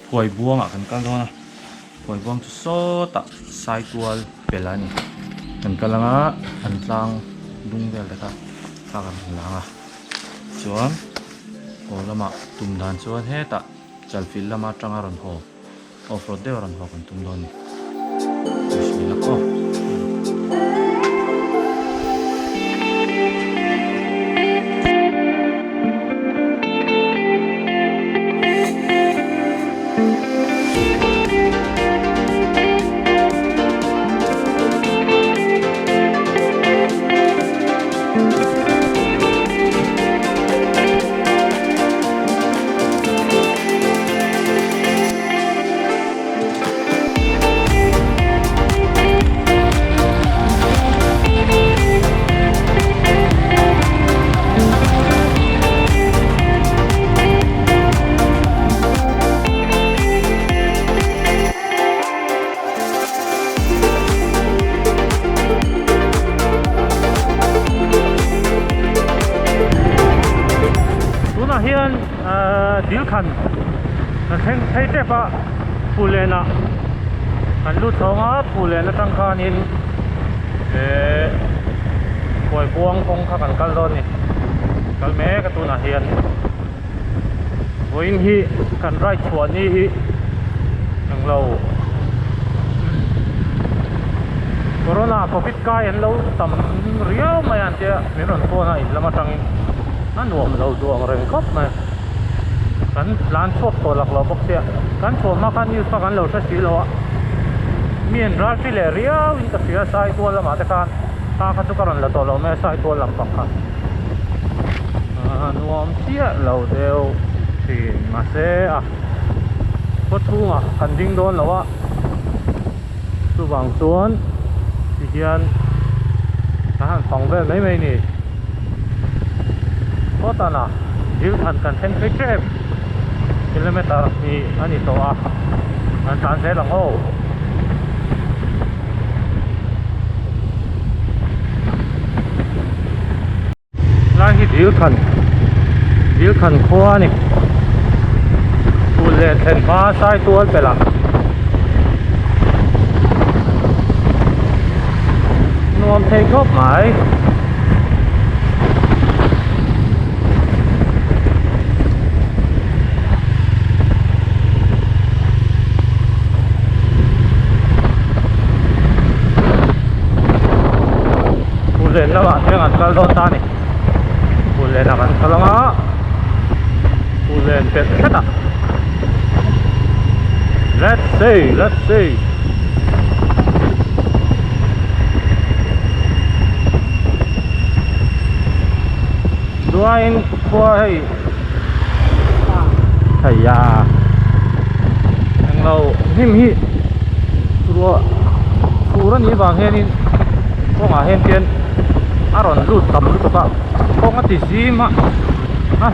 ถวยบวงอ่ะกันกันนะถวยบวงจะโซ่ตะสายตัวเป็นไรนี่กันกันละอันล่างดุงเดียวเลยครับฝากกันล่างอ่ะส่วนโอ้ละมาตุ่มดานส่วนเฮตะจัลฟิลละมาจังอารันโฮออฟโรดเดอรันโฮกันตุ่มดอนนี่บิสมิลลาห์ก็ดิลคันนั่นใช้เจ็บอะผู้เล่นอะอันลุดทองอะผู้เล่นละตั้งคานินป่วยพวงคงขับกันกันรถนี่กันแม้กระตุนอาเฮียนวิ่งฮีกันไร่ชวนนี่ฮีอย่างเราโควิดโควิดกายอันเราทำเรียวไม่อันเดียมีรถตัวไหนละมาตั้งนั่นหวมเราดวงเร่งครบไหมกันร้านชดตัวหลักเราบอกเสียกันชวนมากันอยู่สักกันเราจะสีเราอะมีนร้านฟิเลเรียวินกับเสียสายตัวละมาแต่การตาคันตุกรันละตัวเราไม่สายตัวลำปักกันนวมเสียเราเดียวที่มาเสียก็ทุ่งอ่ะกันดิ้งโดนแล้วว่าสุบางส่วนที่เฮียนทหารสองเบลไม่นี่เพราะตอนน่ะยืนทันกันเส้นไปเจ็บกิโลเมตรมีอันนี้ตัวอันสารเสหลังโอ้ร้านที่ยืนทันคว้านี่ตูเล่นเส้นฟ้าสายตัวไปละนวมเทคบหมายเล่นแล้วอ่ะยังอันกันโดนตานี่ผู้เล่นอากันกำลังผู้เล่นเป็นแค่ตา let's see ด้วยควายไทยาอย่างเราหิมหิตัวผู้รันนี้บางเฮนินพวกอาเฮนเทียนอร่อยรูดต่ำรูดตะพวกติซีมา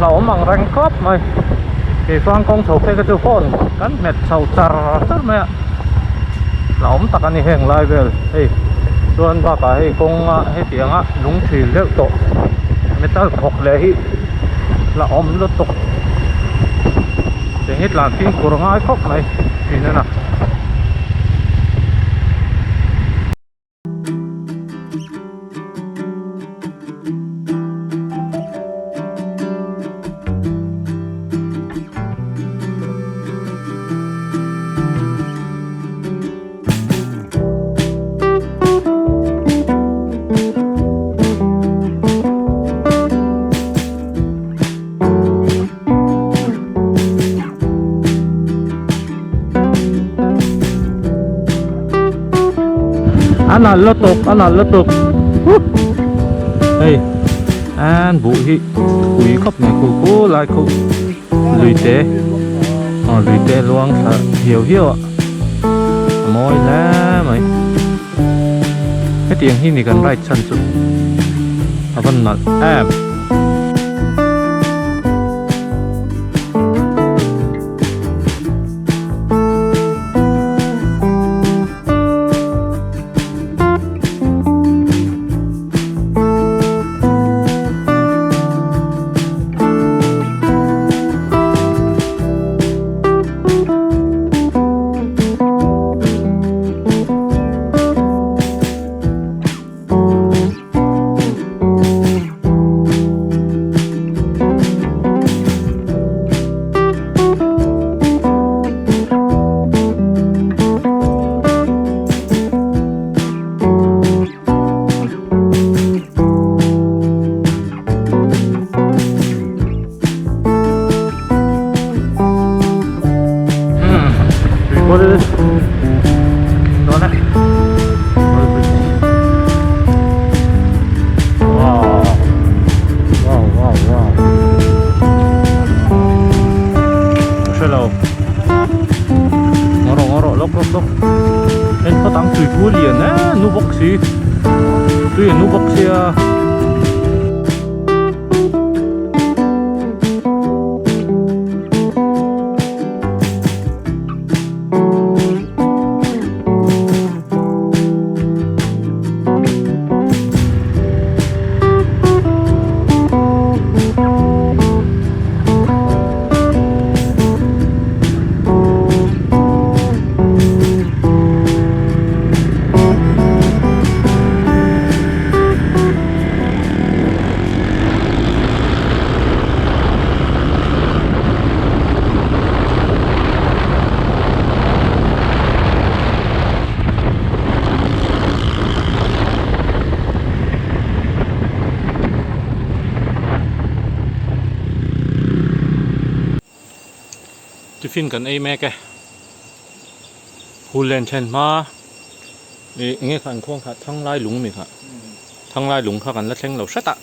เรามังแรงครบไหมเกี่ยฟังกองโฉบให้กระจุกคนกันเม็ดเฉาจาร์จัดไหมเราตักอันนี้แห้งลายเบลเฮ้ยส่วนว่าก็ให้กงให้เสียงลุงถือเลี้ยวโตเมตัลขกเลยเราลุดตกเสียงฮิตหลานทิ้งกุรงายครบไหมนี่นั่นน่ะอันนั้นละตกเฮ้ยอันบุหิคุยครบเนี่ยกูลายกูลุยเตะลุยเตะลวงเหี่ยวอ่ะมอยแล้วไหมให้เตียงที่นี่กันไร้ชั้นสุดเอาพันนัดแอบ xí tuy nu bốc xia fin kan ei mek e hulen chen ma e nge khan khong kha thang lai lung mi kha thang lai lung kha kan la thleng lo sata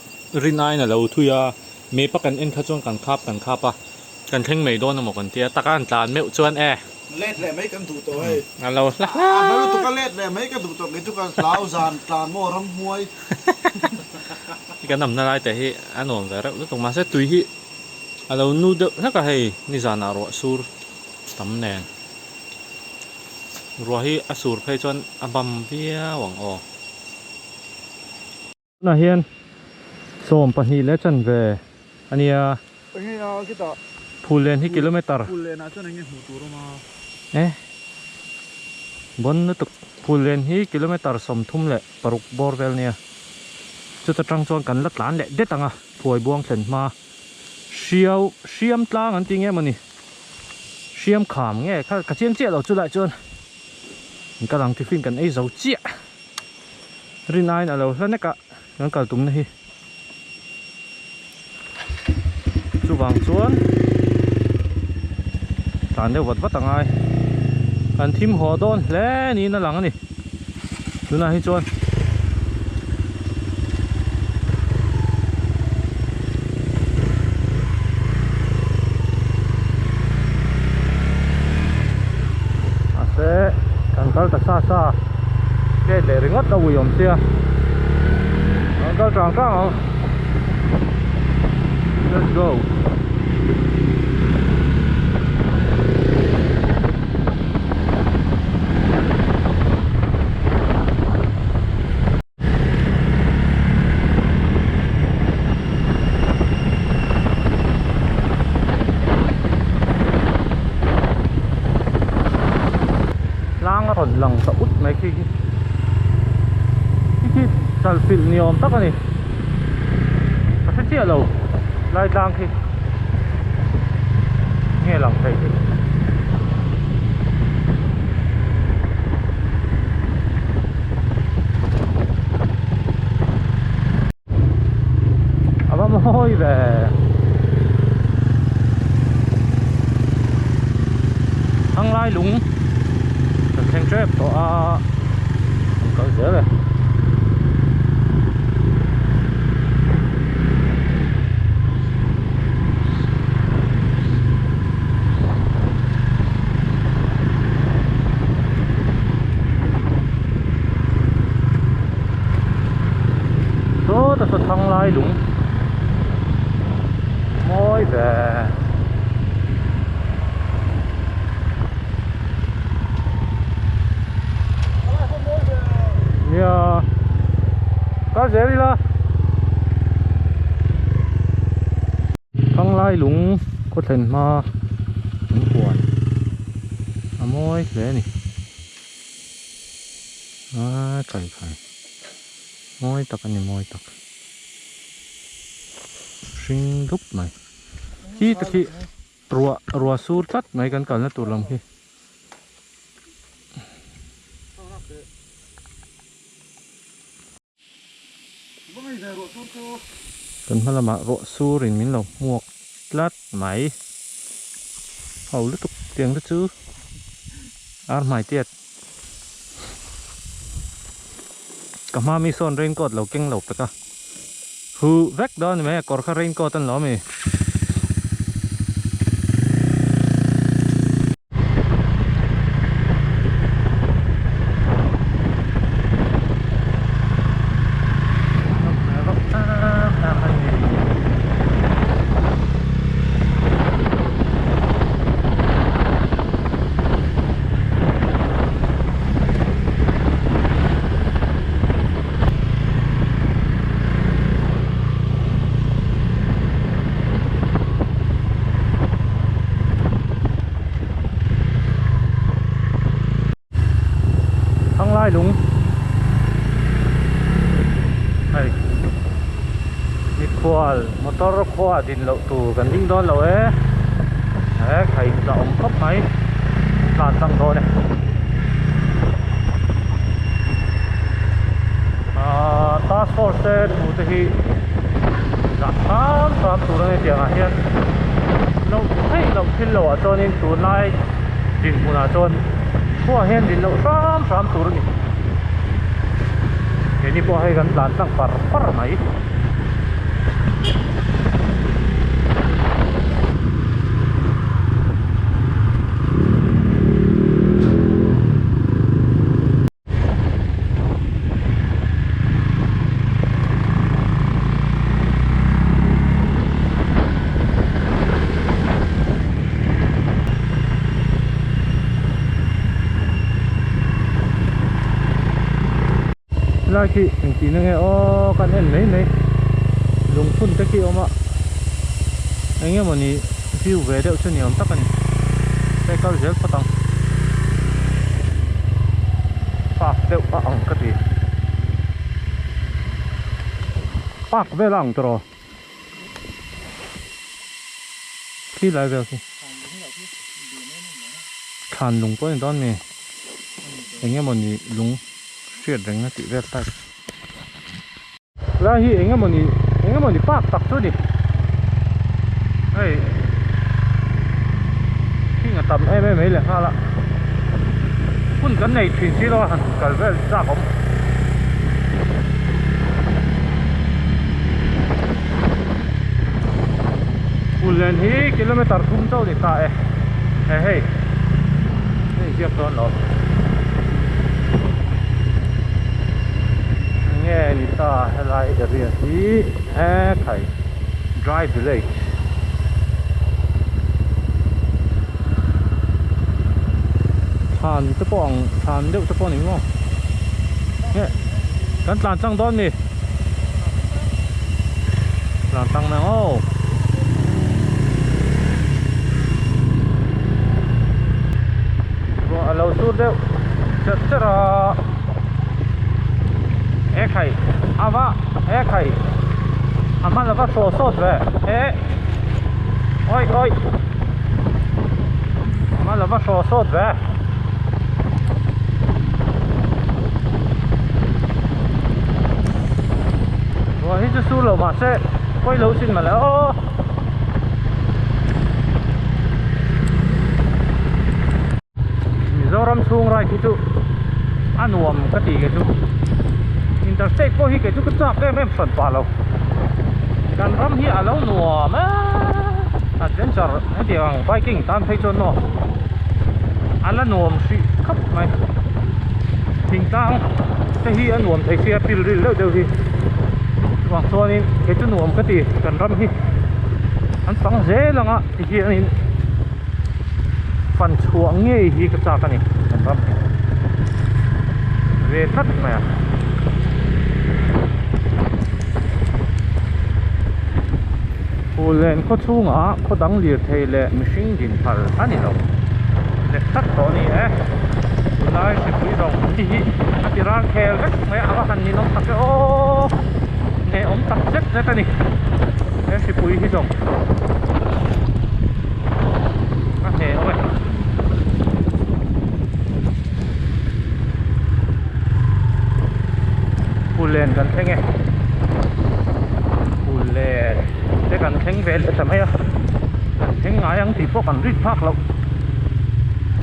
rin ai na lo thuya me pa kan en kha chon kan khap pa kan thleng mei don mo kan tia takan tlan meu chuan e lết lẹ mấy căn thủ tổ hay ngal lo la mấy tụ cái lết lẹ mấy căn thủ tổ cái tụ cái lão giàn tràn mồ râm muôi kan nam na lai te hi anom ve ra lu ma se tui hi alo nu de na ka hei ni zana ro sur tam nen ro hi asur phei chon abam bia wang o na hian som pani le chan ve ania cái tọ phulen hi kilometer phun lên cho nên nghe hủ tổ mà eh bon nu tuk phulen hi kilometer som thum le paruk borvel nia chu ta tang chon kan la tlan le de tanga phoi buang thlen ma siam tlang an ting em ani siam kham nge kha ka chiang che lo chu lại chon ka lang ti fin kan ei zo chia rinai na lo hla ka kan kal tum na hi chu wang chuan tan de wat wat angai kan thim ho don hle ni na lang ani tuna hi chuan kal ta sa ke le ringot ta wi om sia kal trang trang let's go còn lòng sợ út mấy khi sal phil niom tắc này nó sẽ chia lầu lai đang khi nghe lòng thầy môi về thăng lai lũng thành trap có dễ rồi số ta sẽ thăng lai lũng môi về yeah có dễ đi la thăng lai lũng có thể mà cũng buồn môi dễ nè trời phải môi tắc anh môi tắc sinh đúc mày khi ta khi rùa sur tắt mày cần cần là tụt lòng khi cần phải là mà rùa sur thì mình lòng muộc lát máy hầu lít tục tiếng đó chứ mày tiệt cả mà mi son rain cột lầu kinh lầu tất cả hư vét đó này mẹ còn khá rain cột tân nó mày qual motor khoa din lo tu kan ding don lo khai za om khop mai lan sang do ne task force tu te hi za sam tu ne tiang a hian lo thil lo a chonin tu lai din puna chon khua hian din lo sam tur ni ini po hai kan lan sang par mai lai khi chỉ nó nghe ô căn em mấy lùng phun cái kia mà anh em mình view về đâu cho nhiều tắc anh cái cao dễ phát tăng phát đều ở ông cái gì phát về lăng rồi khi lại về khi khàn lùng có những con này anh em mình lùng chuyện rằng nó chỉ về tay là hi anh em mình park tắc chút đi ấy khi người tầm em mấy là ha là phun cái này thuyền xí lo hẳn cần về ra không phun lên hi km thum châu thì ta hey tiếp đó nó nghe ni ta lại area hi khai dry village than đều te pong ni mo nghe kan tlan chang don ni tlan tang na o ro alo sur deu chara khai ava khai ama lava so ve oi ama lava so ve rồi hết su lầu mà sẽ quay lâu xin mà lỡ do ram xuống rồi cái chú ăn uống cái gì cái chú interstate có hi cái chú cái chạp em phần pa lâuกันram hi alo nuo ma adventure cái tiếng biking tan thấy cho nó ala nuo si khắp mày thỉnh tang cái hi ăn uống thấy xe pil ril đâu hi vâng cho nên cái chú nuo cái gìกันram hi anh sáng dễ lắm á thì kia nên phần chuộng nghe hi cái chạp nàyกันram về thắt mày lên có chung á có đăng liệt hay là machine điện thoại anh đâu để tắt đó nè lại sẽ quý đồng thì ra kèo rất mấy áo hành gì nó tắt cái ô nè ông tắt rất rất cái này để sẽ quý đồng các nè ơi lên gần thế nghe lên để cần thánh về để làm hay thánh ngài ăn thì có cần rít phát lộc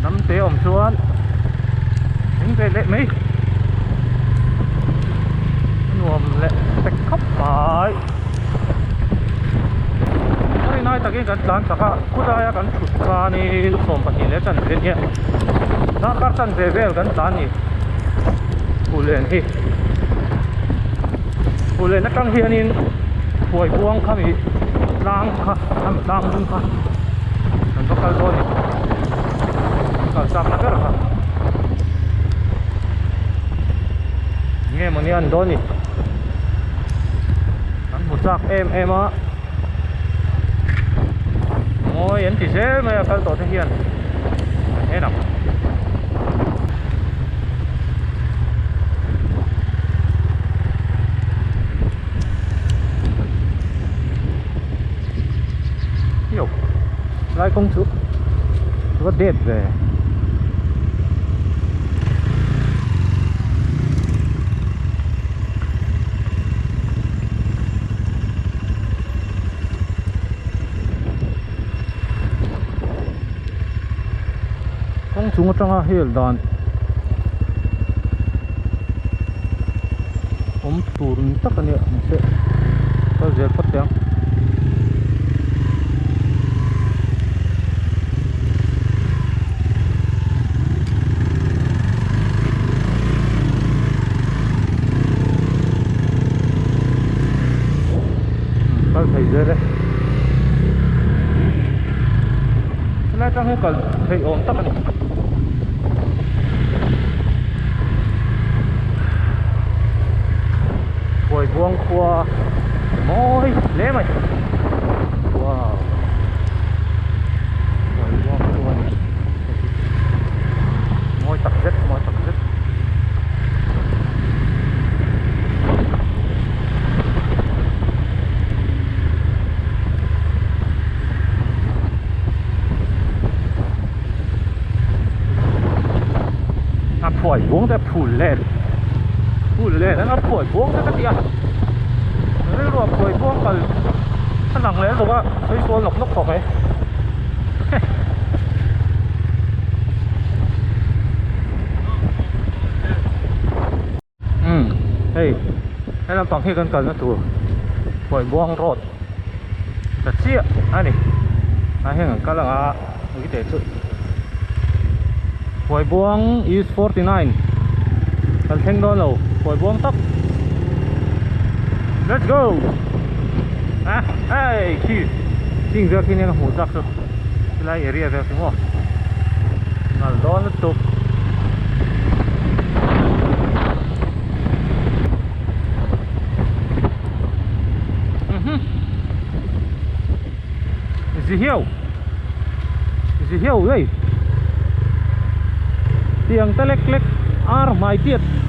nắm té ẩm xuống thánh về lệ mấy nuông lệ tách khóc phải cái này ta cái gần đàn ta cả cú ta gần chụp ra ni xôm bật nhìn lệ chân về nhé ta cắt chân về gần đàn ni cú lên hi cú lên nó căng hiền in buổi buông kami lang dung ka dan bakal doni bakal sam na ka nghe mà nian doni an butak em á ngồi anh thì dễ mà kal to thế hiền thế nào lại công chúa có đẹp về công chúa trong hill đòn turun tak kan ya se kau jackpot yang kau thấy dễ đấy cái này trong cái còn thấy ổn tắc này Quay buông qua môi lé mày wow quay buông qua môi tắc rất à phổi buông ra phủ lên nó phổi buông ra cái gì àนี่รวมถวยพวกกันถ้าหนังเลยรู้ว่าเฮ้ยตัวหลบนกตกไหมเฮ้ยให้เราต้องให้กันกันนะตัวถวยบ้วงรถแต่เชี่ยอันนี้ให้กันกันแล้วมึงคิดเด็ดสุดถวยบ้วง is 49กันเพ่งโดนเราถวยบ้วงตักLet's go! Ah, hey, cute. Sing ra kini ang hudak so. Sila area ra semua. Naldon to. Is it here? Is it here, wey? Tiang telek-lek ar mai tiet.